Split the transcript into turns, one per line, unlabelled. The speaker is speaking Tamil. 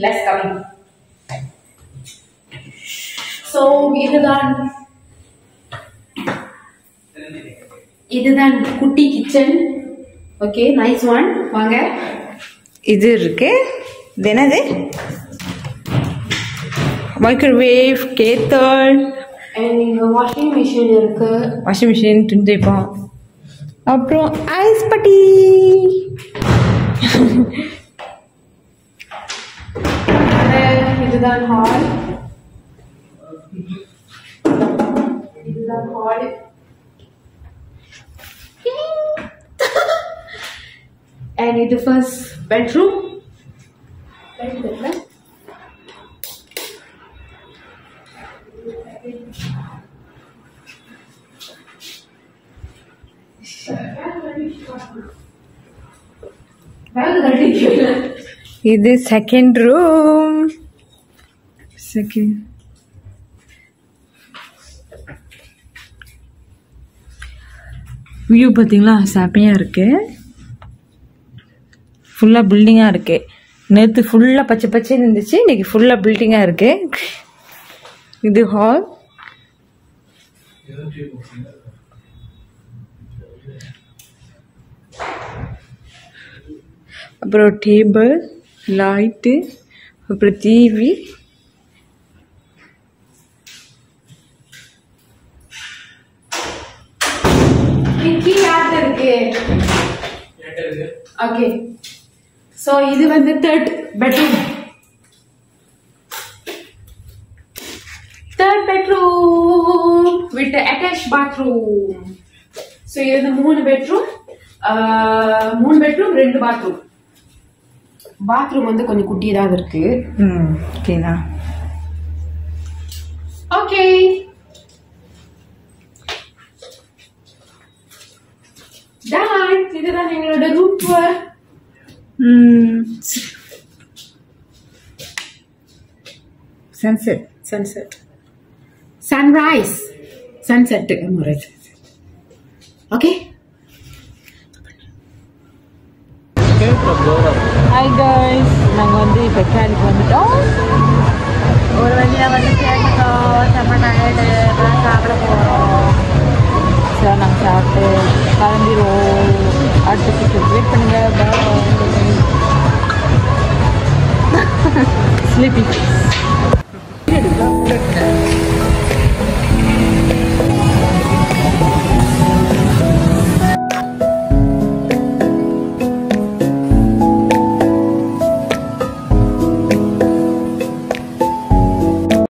let's come. So இதுதான் குட்டி கிச்சன். Okay, nice one. வாங்க,
இது இருக்கு. இது என்னது? மைக்ரோவேவ், கேத்தல்,
அண்ட் இங்க வாஷிங் மிஷின் இருக்கு.
வாஷிங் மிஷின் துணிப்போம். அப்புறம் ஐஸ் பட்டி.
இதுதான் ஹால். இதுதான் ஹால். And இது first bedroom.
இது செகண்ட் ரூம். வியூ பார்த்தீங்களா, செமையா இருக்கு. ஃபுல்லாக பில்டிங்காக இருக்கு. நேற்று ஃபுல்லாக பச்சை பச்சைன்னு இருந்துச்சு, இன்னைக்கு ஃபுல்லாக பில்டிங்காக இருக்கு. இது ஹால். அப்புறம் டேபிள், லைட்டு, அப்புறம் டிவி.
ஓகே, சோ இது வந்து third bedroom. With attached bathroom. So இது வந்து 3 bedroom, 2 bathroom. பாத்ரூம் வந்து கொஞ்சம் குட்டியதாக இருக்கு.
ஓகேண்ணா.
ஓகே, இதுதான் எங்களோட room tour. Sunset, sunrise, sunset. Okay,
hi guys, நாங்கள் வந்து இப்போ கேரளுக்கு வந்துட்டோம். ஒரு வழியாக வந்து சேர்ந்துட்டோம். செம்ம டயர்டு, சாப்பிட போகிறோம். ஸோ நாங்கள் சாப்பிட்டு கிளம்பிடுவோம். அடுத்த வெயிட் பண்ணுங்க. ஸ்லீப்பி